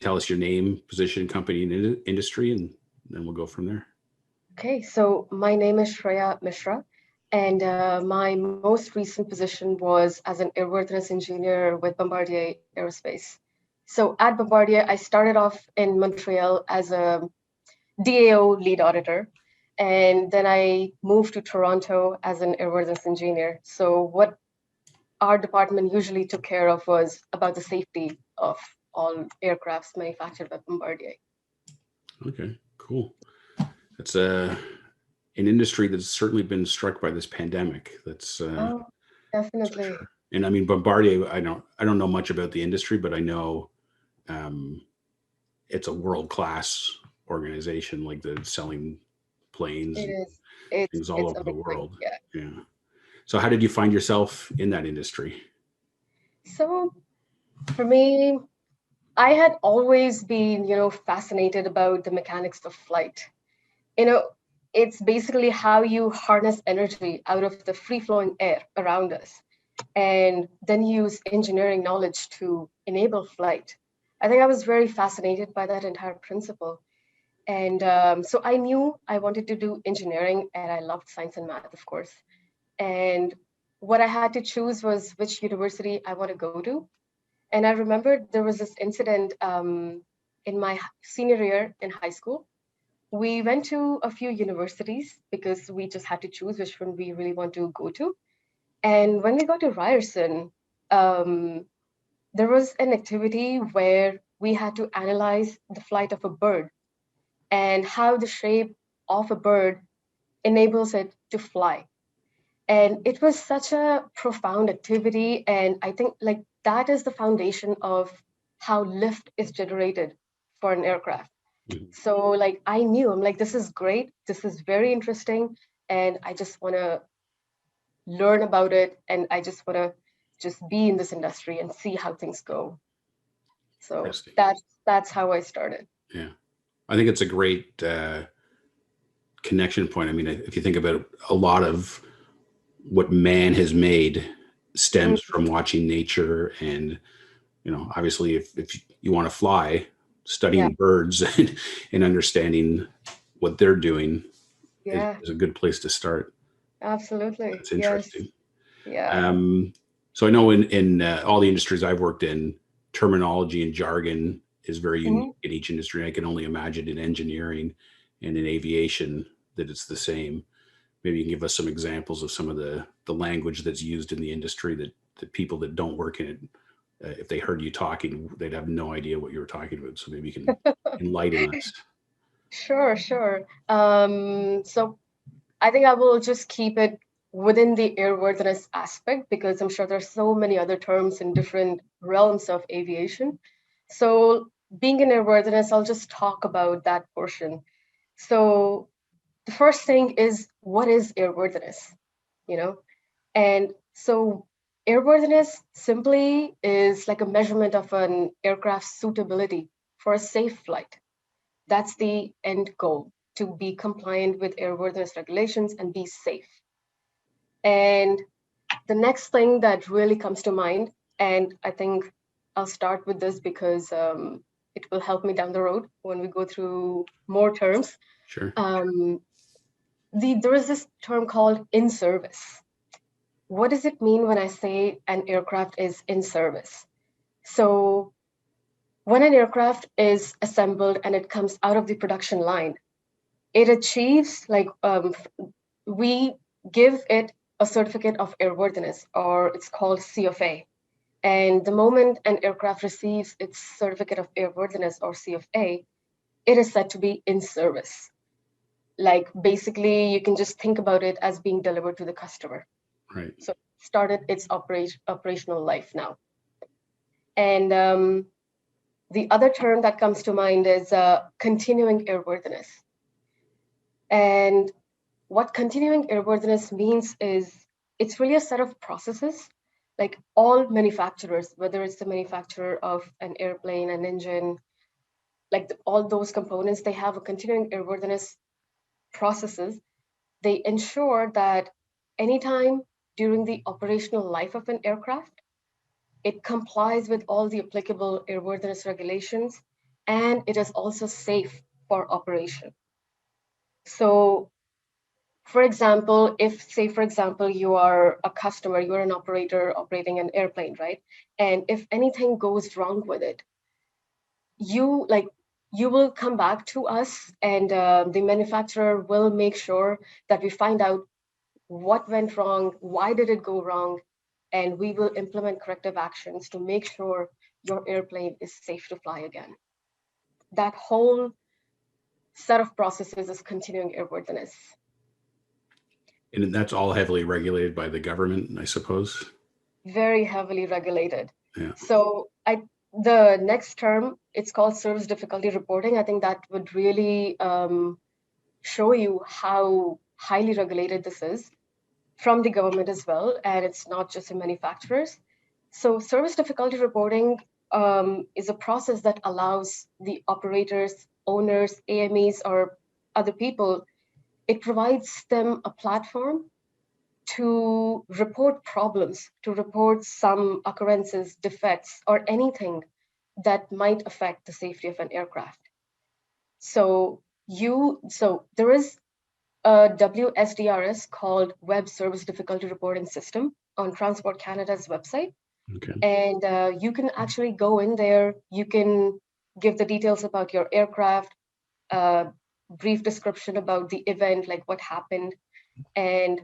tell us your name, position, company, and industry, and then we'll go from there. Okay, so my name is Shreya Mishra, and my most recent position was as an airworthiness engineer with Bombardier Aerospace. So at Bombardier, I started off in Montreal as a DAO lead auditor, and then I moved to Toronto as an airworthiness engineer. So what our department usually took care of was about the safety of all aircrafts manufactured by Bombardier. Okay, cool. That's an industry that's certainly been struck by this pandemic. That's Definitely. sure. And I mean, Bombardier, I don't know much about the industry, but I know it's a world-class organization, like the selling planes It and is. things all It's over the amazing. world. Yeah. Yeah. So how did you find yourself in that industry? So for me, I had always been, fascinated about the mechanics of flight. You know, it's basically how you harness energy out of the free-flowing air around us and then use engineering knowledge to enable flight. I think I was very fascinated by that entire principle. And so I knew I wanted to do engineering, and I loved science and math, of course. And what I had to choose was which university I want to go to. And I remember there was this incident in my senior year in high school. We went to a few universities because we just had to choose which one we really want to go to. And when we got to Ryerson, um, there was an activity where we had to analyze the flight of a bird and how the shape of a bird enables it to fly. And it was such a profound activity. And I think like that is the foundation of how lift is generated for an aircraft. Mhm. So like I knew, I'm like, this is great. This is very interesting. And I just want to learn about it. And I just want to just be in this industry and see how things go. So Interesting. that's how I started. Yeah. I think it's a great connection point. I mean, if you think about it, a lot of what man has made Mm, stems from watching nature, and obviously if you want to fly, yeah, studying birds and understanding what they're doing yeah, is a good place to start. absolutely. That's Yes. interesting. Yeah. So I know in all the industries I've worked in, terminology and jargon is very unique Mhm. in each industry. I can only imagine in engineering and in aviation that it's the same. Maybe you can give us some examples of some of the language that's used in the industry that people that don't work in it, if they heard you talking, they'd have no idea what you were talking about. So maybe you can enlighten us. Sure, sure. So I think I will just keep it within the airworthiness aspect because I'm sure there's so many other terms in different realms of aviation. So being in airworthiness, I'll just talk about that portion. So the first thing is what is airworthiness, you know? And so airworthiness simply is like a measurement of an aircraft's suitability for a safe flight. That's the end goal, to be compliant with airworthiness regulations and be safe. And the next thing that really comes to mind, and I think I'll start with this because it will help me down the road when we go through more terms. Sure. Um, there is this term called in service. What does it mean when I say an aircraft is in service? So when an aircraft is assembled and it comes out of the production line, it achieves like we give it a certificate of airworthiness, or it's called CFA. And the moment an aircraft receives its certificate of airworthiness or CFA, it is said to be in service. Like basically, you can just think about it as being delivered to the customer. Right. So started its operational life now. And the other term that comes to mind is continuing airworthiness. And what continuing airworthiness means is it's really a set of processes. Like all manufacturers, whether it's the manufacturer of an airplane, an engine, like all those components, they have a continuing airworthiness processes. They ensure that anytime during the operational life of an aircraft, it complies with all the applicable airworthiness regulations and it is also safe for operation. So for example, if say, for example, you are a customer, you're an operator operating an airplane, right? And if anything goes wrong with it, you like you will come back to us, and the manufacturer will make sure that we find out what went wrong, why did it go wrong, and we will implement corrective actions to make sure your airplane is safe to fly again. That whole set of processes is continuing airworthiness. And that's all heavily regulated by the government, I suppose. Very heavily regulated. Yeah. So the next term, it's called service difficulty reporting. I think that would really show you how highly regulated this is from the government as well, and it's not just the manufacturers. So service difficulty reporting is a process that allows the operators, owners, AMEs, or other people, it provides them a platform to report problems, to report some occurrences, defects, or anything that might affect the safety of an aircraft. So there is a WSDRS called Web Service Difficulty Reporting System on Transport Canada's website. Okay. And you can actually go in there, you can give the details about your aircraft, brief description about the event, like what happened, and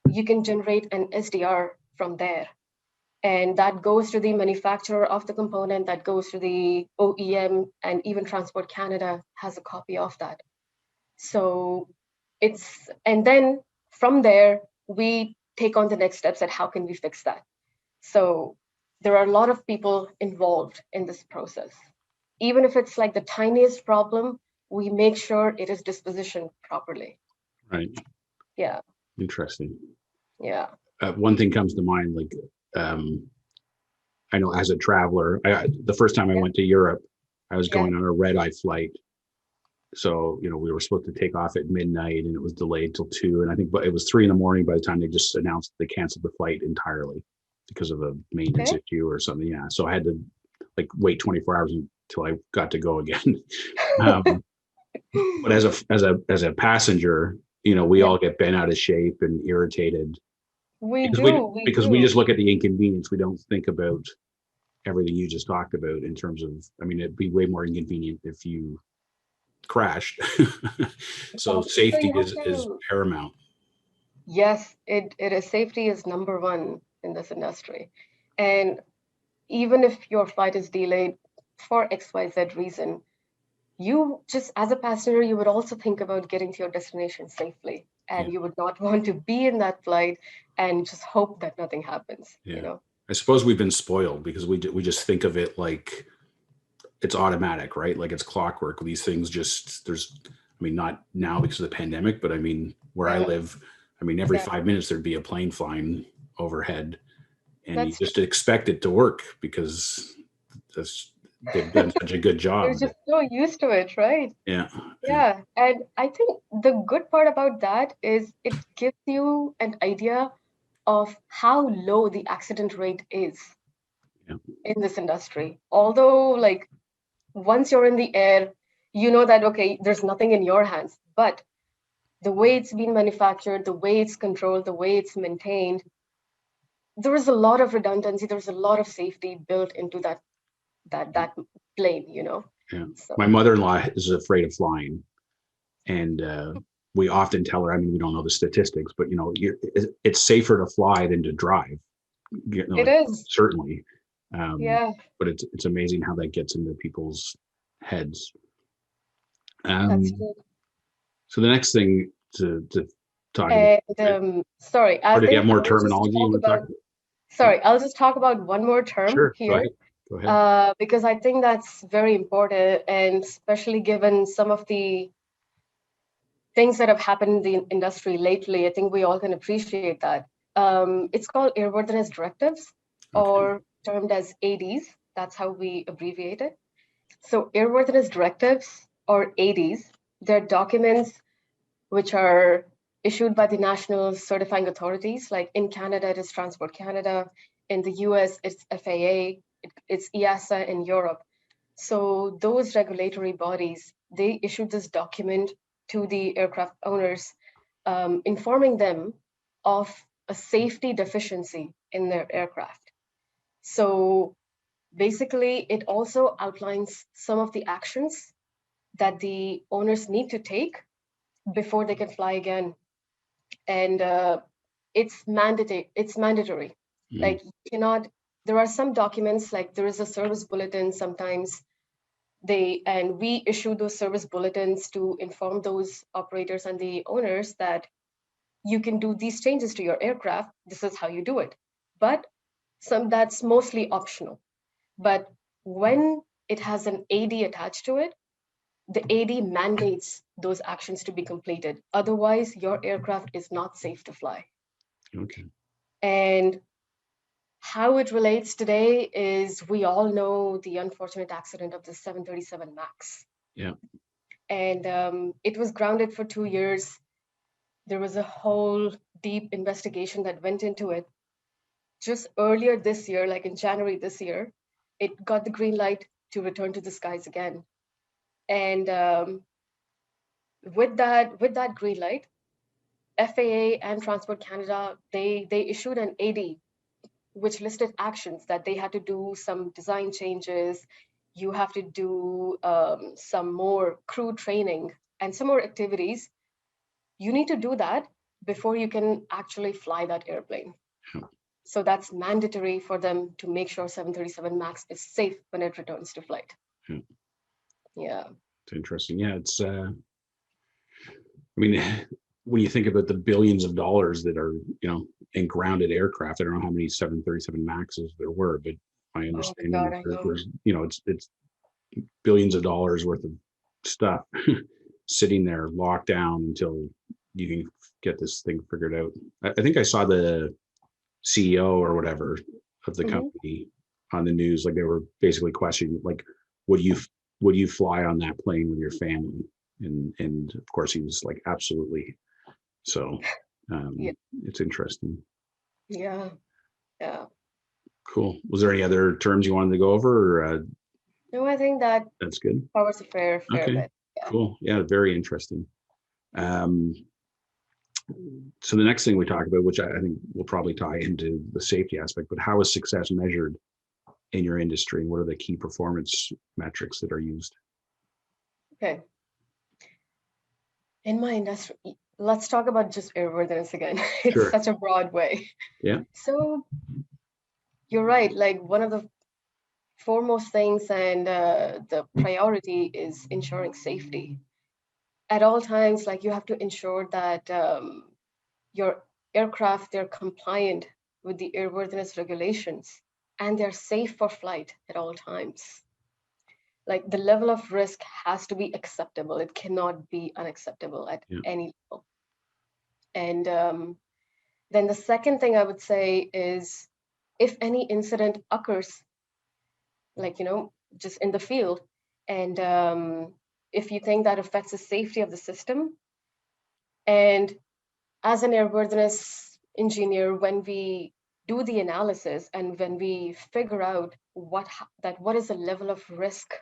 you can generate an SDR from there. And that goes to the manufacturer of the component, that goes to the OEM, and even Transport Canada has a copy of that. So and then from there, we take on the next steps at how can we fix that. So there are a lot of people involved in this process. Even if it's like the tiniest problem, we make sure it is dispositioned properly. Right. Yeah. Interesting. Yeah. One thing comes to mind, like I know as a traveler, the first time I went to Europe, I was going on a red-eye flight. So, we were supposed to take off at midnight and it was delayed till 2. And I think it was 3 a.m. by the time they just announced they canceled the flight entirely because of a maintenance issue or something. Yeah. So I had to wait 24 hours until I got to go again. But as a passenger, we all get bent out of shape and irritated. We we just look at the inconvenience. We don't think about everything you just talked about in terms of, it'd be way more inconvenient if you crashed. So safety is paramount. Yes, it is. Safety is number one in this industry. And even if your flight is delayed for XYZ reason, you just, as a passenger, you would also think about getting to your destination safely. And you would not want to be in that flight and just hope that nothing happens. I suppose we've been spoiled because we just think of it like it's automatic, right? Like it's clockwork. These things not now because of the pandemic, but where I live, every 5 minutes there'd be a plane flying overhead, and you just expect it to work because they've done such a good job. You're just so used to it, right? Yeah. Yeah. And I think the good part about that is it gives you an idea of how low the accident rate is in this industry. Although, once you're in the air, you know that, okay, there's nothing in your hands. But the way it's been manufactured, the way it's controlled, the way it's maintained, there is a lot of redundancy. There's a lot of safety built into that plane, Yeah. So. My mother-in-law is afraid of flying, and we often tell her, we don't know the statistics, but it's safer to fly than to drive. It is certainly. But it's amazing how that gets into people's heads. That's true. So the next thing to talk about. Sorry, I or to think get more terminology. I'll just talk about one more term here. Go ahead. Because I think that's very important, and especially given some of the things that have happened in the industry lately, I think we all can appreciate that. It's called Airworthiness Directives, or termed as ADs. That's how we abbreviate it. So Airworthiness Directives, or ADs, they're documents which are issued by the national certifying authorities. Like in Canada, it is Transport Canada. In the US, it's FAA. It's EASA in Europe. So those regulatory bodies, they issued this document to the aircraft owners, informing them of a safety deficiency in their aircraft. So basically, it also outlines some of the actions that the owners need to take before they can fly again. And it's mandatory. It's mandatory. Like you cannot. There are some documents, like there is a service bulletin. Sometimes we issue those service bulletins to inform those operators and the owners that you can do these changes to your aircraft. This is how you do it. But that's mostly optional. But when it has an AD attached to it, the AD mandates those actions to be completed. Otherwise, your aircraft is not safe to fly. Okay. And how it relates today is we all know the unfortunate accident of the 737 MAX. Yeah. And it was grounded for 2 years. There was a whole deep investigation that went into it. Just earlier this year, like in January this year, it got the green light to return to the skies again. And with that green light, FAA and Transport Canada, they issued an AD which listed actions that they had to do, some design changes. You have to do some more crew training and some more activities. You need to do that before you can actually fly that airplane. Yeah. So that's mandatory for them to make sure 737 MAX is safe when it returns to flight. Yeah. Yeah. It's interesting. Yeah, it's I mean, when you think about the billions of dollars that are, in grounded aircraft, I don't know how many 737 Maxes there were, but my Oh my understanding God, is I know. there's, it's billions of dollars worth of stuff sitting there locked down until you can get this thing figured out. I think I saw the CEO or whatever of the company on the news, like they were basically questioning, like, would you fly on that plane with your family? And of course he was like, absolutely. So Yeah. it's interesting. Yeah. Yeah. Cool. Was there any other terms you wanted to go over? Or, No, I think that that's good. covers a fair Okay. bit. Yeah. Cool. Yeah, very interesting. So the next thing we talk about, which I think will probably tie into the safety aspect, but how is success measured in your industry? What are the key performance metrics that are used? Okay. In my industry, let's talk about just airworthiness again. It's Sure. such a broad way. Yeah. So you're right. Like one of the foremost things and the priority is ensuring safety at all times. Like you have to ensure that your aircraft, they're compliant with the airworthiness regulations and they're safe for flight at all times. Like the level of risk has to be acceptable. It cannot be unacceptable at Yeah. any level. And then the second thing I would say is if any incident occurs, like, just in the field, and if you think that affects the safety of the system, and as an airworthiness engineer, when we do the analysis and when we figure out what is the level of risk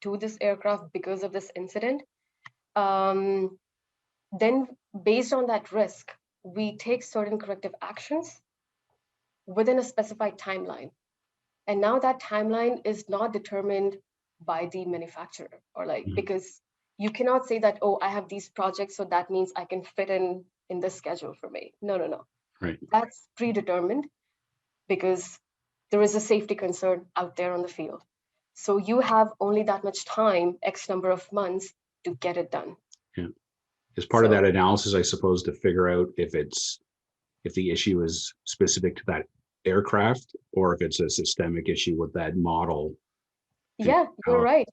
to this aircraft because of this incident, um, then based on that risk, we take certain corrective actions within a specified timeline. And now that timeline is not determined by the manufacturer or because you cannot say that, oh, I have these projects, so that means I can fit in this schedule for me. No, no, no. Right. That's predetermined because there is a safety concern out there on the field. So you have only that much time, X number of months to get it done. Yeah. As part of So that analysis, I suppose, to figure out if the issue is specific to that aircraft or if it's a systemic issue with that model. yeah, you're right.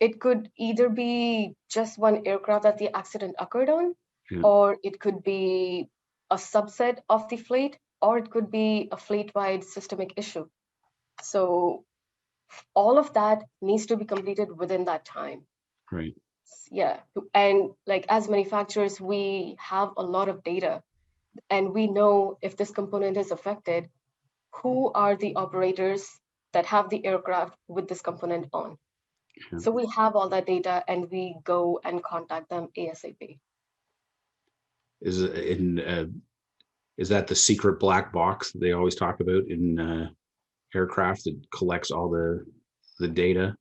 It could either be just one aircraft that the accident occurred on, Yeah. or it could be a subset of the fleet, or it could be a fleet-wide systemic issue. So all of that needs to be completed within that time. Right. Yeah. And like as manufacturers, we have a lot of data and we know if this component is affected, who are the operators that have the aircraft with this component on. Yeah. So we have all that data and we go and contact them ASAP. Is it in is that the secret black box that they always talk about in aircraft that collects all the data?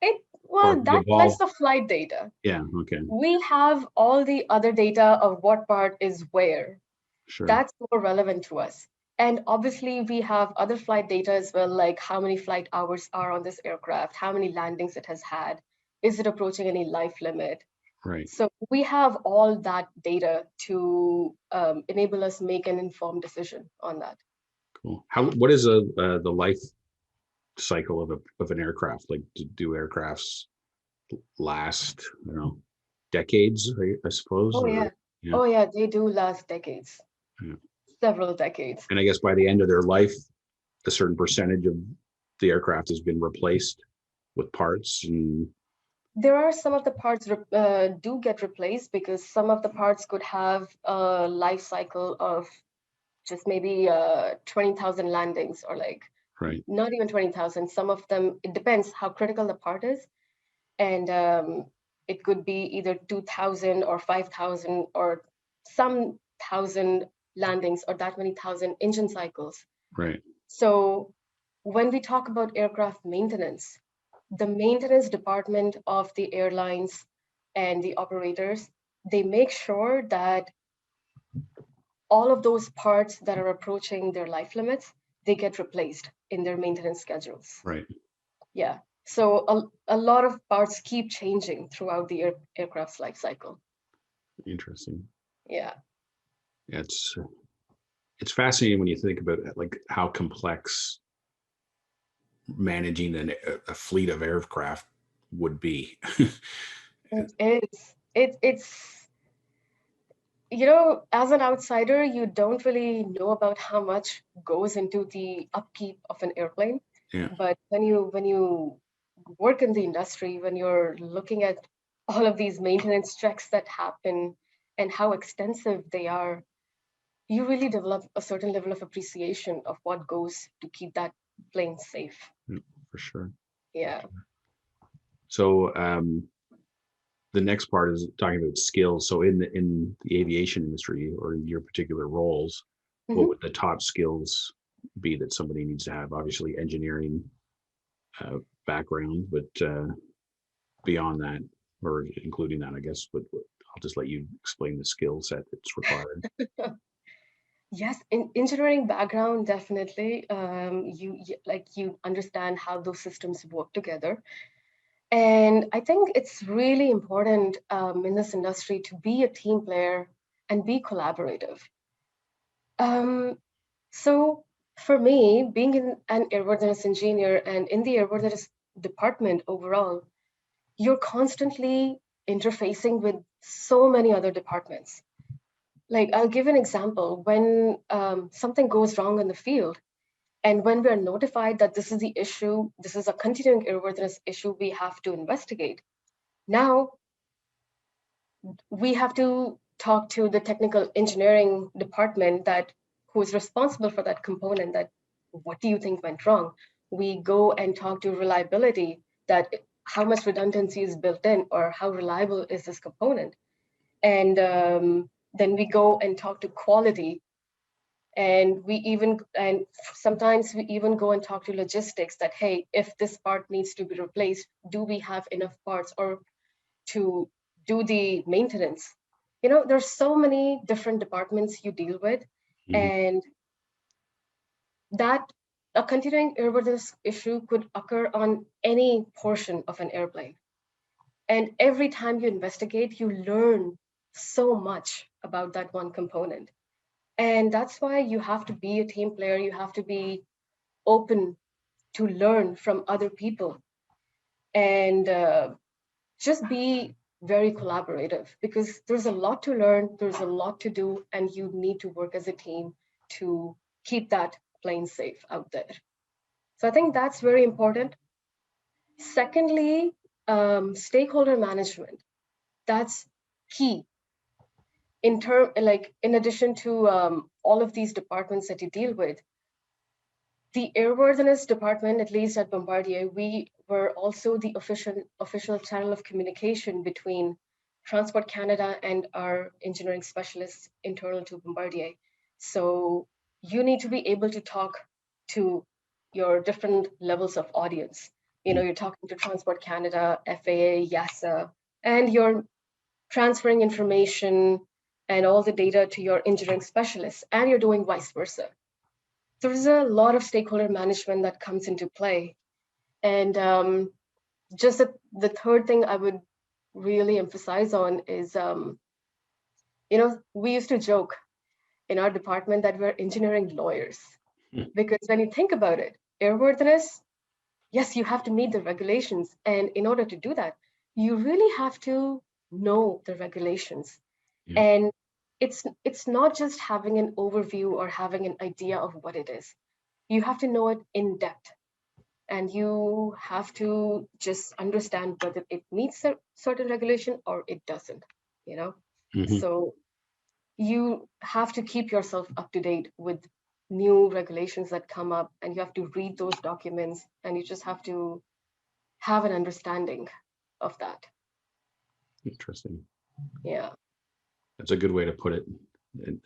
Or Well, has it that collects evolved? the flight data. Yeah. Okay. We have all the other data of what part is where. Sure. That's more relevant to us. And obviously, we have other flight data as well, like how many flight hours are on this aircraft, how many landings it has had, is it approaching any life limit? Right. So we have all that data to enable us make an informed decision on that. Cool. What is the life cycle of an aircraft? Like, do aircrafts last, I don't know, decades, I suppose, Oh or yeah. yeah, Oh yeah, they do last decades, yeah. several decades. And I guess by the end of their life, a certain percentage of the aircraft has been replaced with parts and There are some of the parts do get replaced because some of the parts could have a life cycle of just maybe 20,000 landings or like right, not even 20,000. Some of them, it depends how critical the part is. And it could be either 2,000 or 5,000 or some thousand landings or that many thousand engine cycles. right, So when we talk about aircraft maintenance, the maintenance department of the airlines and the operators, they make sure that all of those parts that are approaching their life limits, they get replaced in their maintenance schedules. right. Yeah. So a lot of parts keep changing throughout the aircraft's life cycle. Interesting. Yeah. Yeah, it's fascinating when you think about it, like how complex managing a fleet of aircraft would be. It is. It's as an outsider, you don't really know about how much goes into the upkeep of an airplane. Yeah. But when you work in the industry, when you're looking at all of these maintenance checks that happen and how extensive they are, you really develop a certain level of appreciation of what goes to keep that plane safe. Yeah, for sure. Yeah. So the next part is talking about skills. So in the aviation industry or in your particular roles, what Mhm. would the top skills be that somebody needs to have? Obviously, engineering background, but beyond that, or including that, I guess. But I'll just let you explain the skill set that's required. Yes, in engineering background, definitely. You understand how those systems work together. And I think it's really important in this industry to be a team player and be collaborative. Um, so for me, being an airworthiness engineer and in the airworthiness department overall, you're constantly interfacing with so many other departments. Like I'll give an example. When something goes wrong in the field, and when we're notified that this is the issue, this is a continuing airworthiness issue we have to investigate. Now we have to talk to the technical engineering department that who is responsible for that component. That what do you think went wrong? We go and talk to reliability. That how much redundancy is built in, or how reliable is this component? And then we go and talk to quality, and sometimes we even go and talk to logistics that, hey, if this part needs to be replaced, do we have enough parts or to do the maintenance? There's so many different departments you deal with, Mhm. and that a continuing airworthiness issue could occur on any portion of an airplane. And every time you investigate, you learn so much about that one component. And that's why you have to be a team player. You have to be open to learn from other people and just be very collaborative because there's a lot to learn, there's a lot to do, and you need to work as a team to keep that plane safe out there. So I think that's very important. Secondly, stakeholder management. That's key in addition to all of these departments that you deal with. The airworthiness department, at least at Bombardier, we're also the official channel of communication between Transport Canada and our engineering specialists internal to Bombardier. So you need to be able to talk to your different levels of audience. You're talking to Transport Canada, FAA, YASA, and you're transferring information and all the data to your engineering specialists, and you're doing vice versa. There's a lot of stakeholder management that comes into play. And just the third thing I would really emphasize on is, we used to joke in our department that we're engineering lawyers. Because when you think about it, airworthiness, yes, you have to meet the regulations. And in order to do that, you really have to know the regulations. Yeah. And it's not just having an overview or having an idea of what it is. You have to know it in depth. And you have to just understand whether it meets a certain regulation or it doesn't, you know? So you have to keep yourself up to date with new regulations that come up, and you have to read those documents, and you just have to have an understanding of that. Interesting. Yeah. That's a good way to put it. And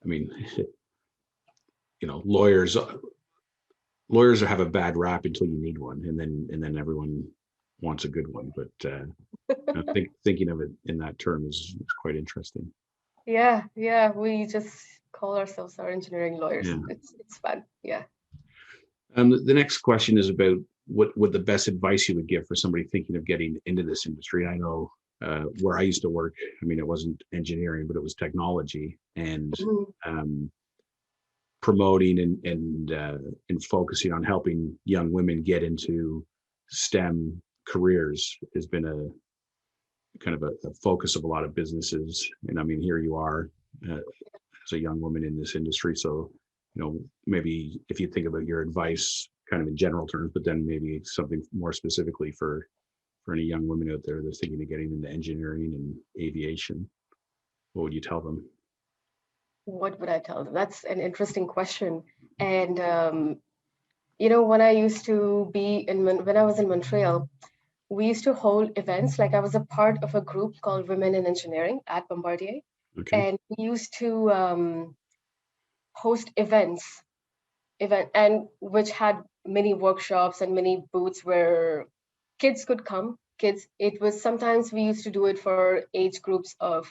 I mean, lawyers have a bad rap until you need one, and then everyone wants a good one. But thinking of it in that term is quite interesting. Yeah, we just call ourselves our engineering lawyers. Yeah. It's fun. Yeah. The next question is about what the best advice you would give for somebody thinking of getting into this industry. I know where I used to work, I mean, it wasn't engineering, but it was technology, and promoting and focusing on helping young women get into STEM careers has been a kind of a focus of a lot of businesses. And I mean, here you are as a young woman in this industry. So, maybe if you think about your advice kind of in general terms, but then maybe something more specifically for any young women out there that's thinking of getting into engineering and aviation, what would you tell them? What would I tell them? That's an interesting question. And, when I used to be when I was in Montreal, we used to hold events. Like I was a part of a group called Women in Engineering at Bombardier. Okay. And we used to host events, and which had many workshops and many booths where kids could come. It was sometimes we used to do it for age groups of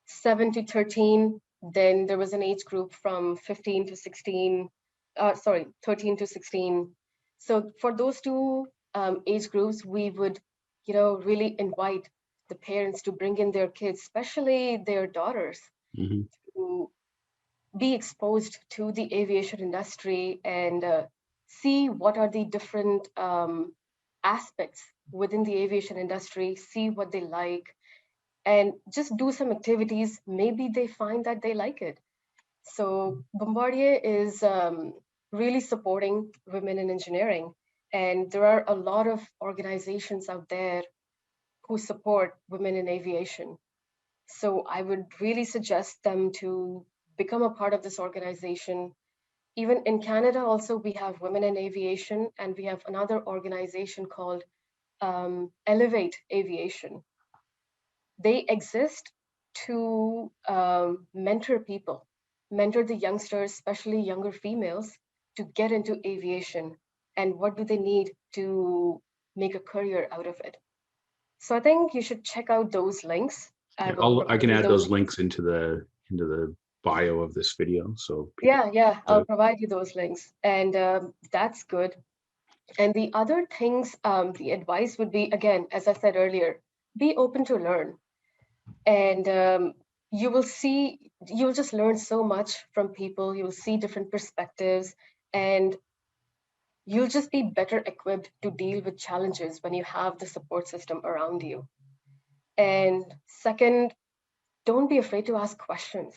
7 to 13. Then there was an age group from 15 to 16, 13 to 16. So for those two age groups, we would, really invite the parents to bring in their kids, especially their daughters, to be exposed to the aviation industry and see what are the different aspects within the aviation industry, see what they like, and just do some activities. Maybe they find that they like it. So Bombardier is really supporting women in engineering. And there are a lot of organizations out there who support women in aviation. So I would really suggest them to become a part of this organization. Even in Canada, also, we have Women in Aviation, and we have another organization called Elevate Aviation. They exist to mentor people, mentor the youngsters, especially younger females, to get into aviation, and what do they need to make a career out of it. So I think you should check out those links. I I can provide add those links into the bio of this video. So yeah, I'll provide you those links, and that's good. And the other things, the advice would be, again, as I said earlier, be open to learn. And you'll just learn so much from people. You'll see different perspectives, and you'll just be better equipped to deal with challenges when you have the support system around you. And second, don't be afraid to ask questions.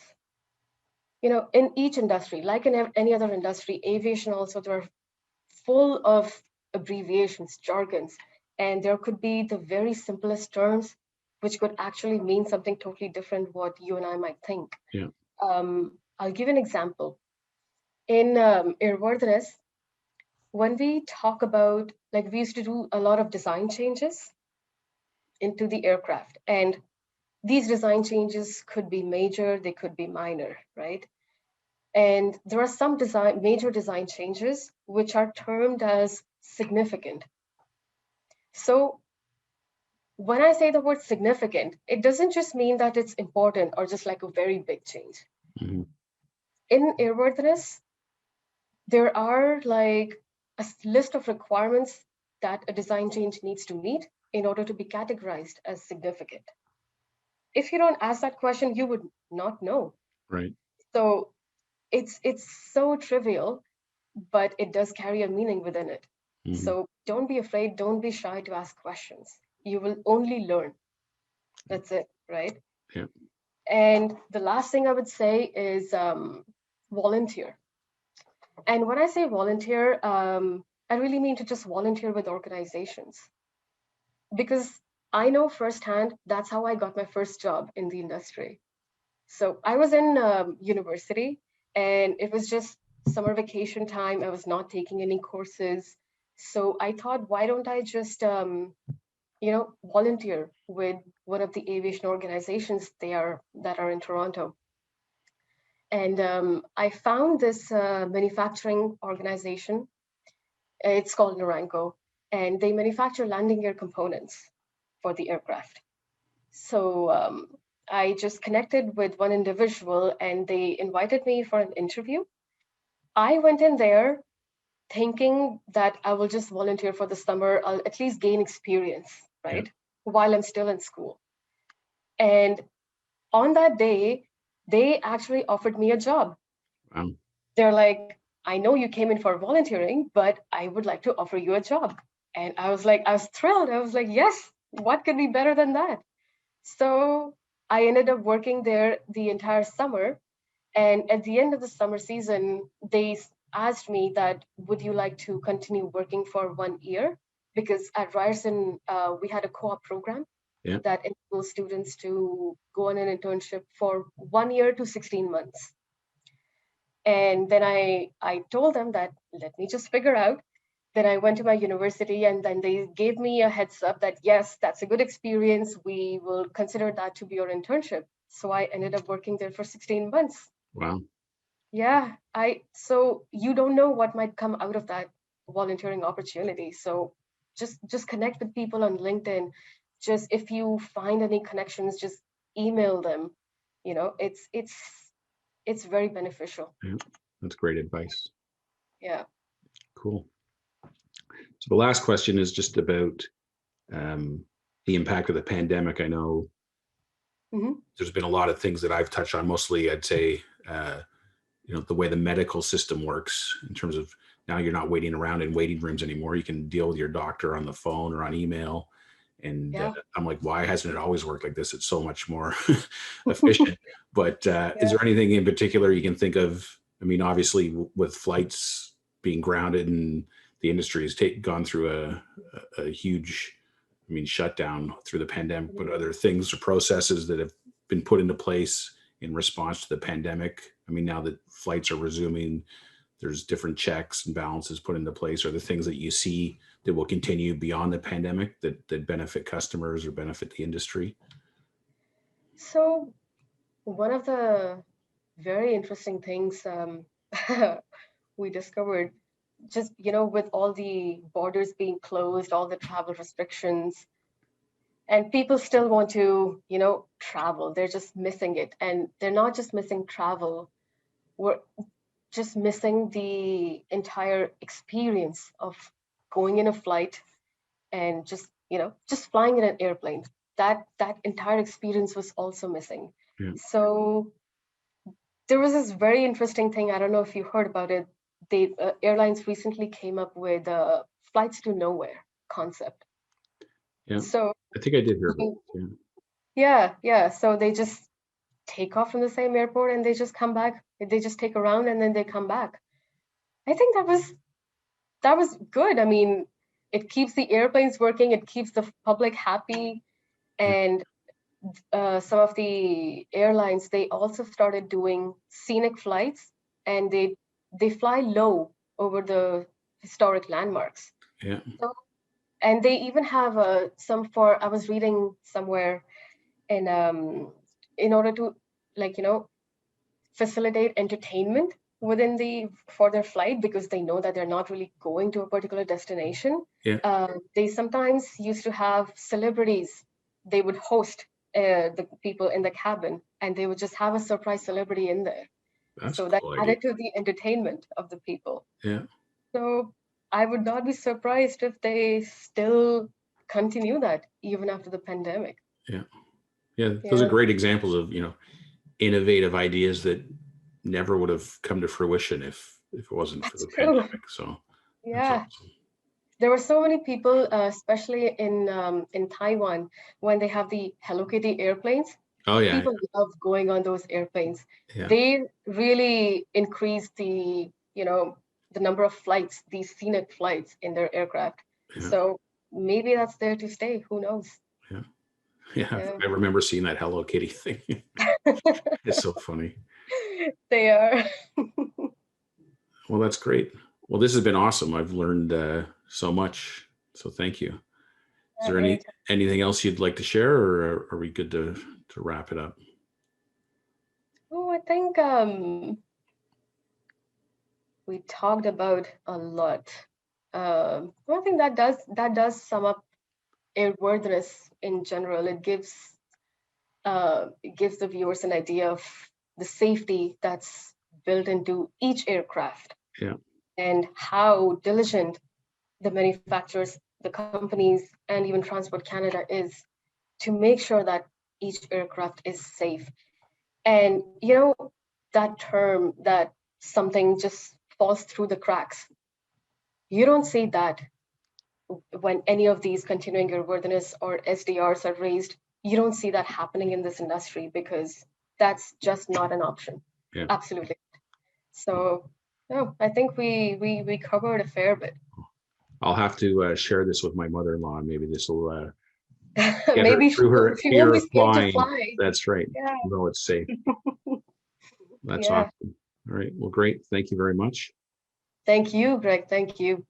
In each industry, like in any other industry, aviation also, they're full of abbreviations, jargons, and there could be the very simplest terms which could actually mean something totally different what you and I might think. Yeah. I'll give an example. In airworthiness, when we talk about, like, we used to do a lot of design changes into the aircraft, and these design changes could be major, they could be minor, right? And there are some major design changes which are termed as significant. So when I say the word significant, it doesn't just mean that it's important or just like a very big change. Mhm. In airworthiness, there are like a list of requirements that a design change needs to meet in order to be categorized as significant. If you don't ask that question, you would not know. Right. So it's so trivial, but it does carry a meaning within it. Mhm. So don't be afraid, don't be shy to ask questions. You will only learn. That's it, right? Yeah. And the last thing I would say is volunteer. And when I say volunteer, I really mean to just volunteer with organizations, because I know firsthand that's how I got my first job in the industry. So I was in university, and it was just summer vacation time. I was not taking any courses. So I thought, why don't I just, volunteer with one of the aviation organizations that are in Toronto. And I found this manufacturing organization. It's called Naranko, and they manufacture landing gear components for the aircraft. So I just connected with one individual, and they invited me for an interview. I went in there thinking that I will just volunteer for the summer. I'll at least gain experience, Yeah. right? While I'm still in school. And on that day, they actually offered me a job. Wow. They're like, I know you came in for volunteering, but I would like to offer you a job. And I was like, I was thrilled. I was like, yes, what could be better than that? So I ended up working there the entire summer. And at the end of the summer season, they asked me that, would you like to continue working for 1 year? Because at Ryerson, we had a co-op program Yeah. that enables students to go on an internship for 1 year to 16 months. And then I told them that, let me just figure out. Then I went to my university, and then they gave me a heads up that, yes, that's a good experience. We will consider that to be your internship. So I ended up working there for 16 months. Wow. Yeah, so you don't know what might come out of that volunteering opportunity. So just connect with people on LinkedIn. Just if you find any connections, just email them. It's very beneficial. Yeah. That's great advice. Yeah. Cool. So the last question is just about the impact of the pandemic. I know Hmm. there's been a lot of things that I've touched on. Mostly, I'd say, the way the medical system works in terms of now you're not waiting around in waiting rooms anymore. You can deal with your doctor on the phone or on email. And Yeah. I'm like, why hasn't it always worked like this? It's so much more efficient. But is Yeah. there anything in particular you can think of? I mean, obviously, with flights being grounded and the industry has gone through a huge, I mean, shutdown through the pandemic, but Mhm. other things or processes that have been put into place in response to the pandemic? I mean, now that flights are resuming, there's different checks and balances put into place. Are there things that you see that will continue beyond the pandemic that benefit customers or benefit the industry? So one of the very interesting things we discovered, just with all the borders being closed, all the travel restrictions, and people still want to travel. They're just missing it, and they're not just missing travel. We're just missing the entire experience of going in a flight and just flying in an airplane. That entire experience was also missing. Yeah. So there was this very interesting thing. I don't know if you heard about it. The airlines recently came up with a flights to nowhere concept. Yeah. So I think I did hear about it. yeah, yeah. So they just take off from the same airport, and they just come back. They just take a round, and then they come back. I think that was good. I mean, it keeps the airplanes working. It keeps the public happy, Yeah. and some of the airlines, they also started doing scenic flights, and they fly low over the historic landmarks. Yeah. So, and they even have I was reading somewhere in order to, like, facilitate entertainment for their flight, because they know that they're not really going to a particular destination. Yeah. They sometimes used to have celebrities. They would host the people in the cabin, and they would just have a surprise celebrity in there. That's a So that cool idea. added to the entertainment of the people. Yeah. So I would not be surprised if they still continue that even after the pandemic. Yeah. Yeah. Those are Yeah. great examples of, innovative ideas that never would have come to fruition if it wasn't for That's the true. pandemic. So that's Yeah. awesome. There were so many people, especially in Taiwan, when they have the Hello Kitty airplanes. Oh yeah. People love going on those airplanes. Yeah. They really increased the number of flights, these scenic flights in their aircraft. Yeah. So maybe that's there to stay. Who knows? Yeah. Yeah. Yeah. I remember seeing that Hello Kitty thing. It's so funny. They are. Well, that's great. Well, this has been awesome. I've learned so much. So thank you. Is there anything else you'd like to share, or are we good to wrap it up? Oh, I think we talked about a lot. I think that does sum up airworthiness in general. It gives the viewers an idea of the safety that's built into each aircraft. Yeah. And how diligent the manufacturers, the companies, and even Transport Canada is to make sure that each aircraft is safe. And that term that something just falls through the cracks, you don't see that when any of these continuing airworthiness or SDRs are raised. You don't see that happening in this industry, because that's just not an option. Yeah. Absolutely. So no, I think we covered a fair bit. I'll have to share this with my mother-in-law, and maybe this will Maybe through her she fear won't be of scared to flying. fly. That's right. Yeah. No, it's safe. That's Yeah. awesome. All right. Well, great. Thank you very much. Thank you, Greg. Thank you.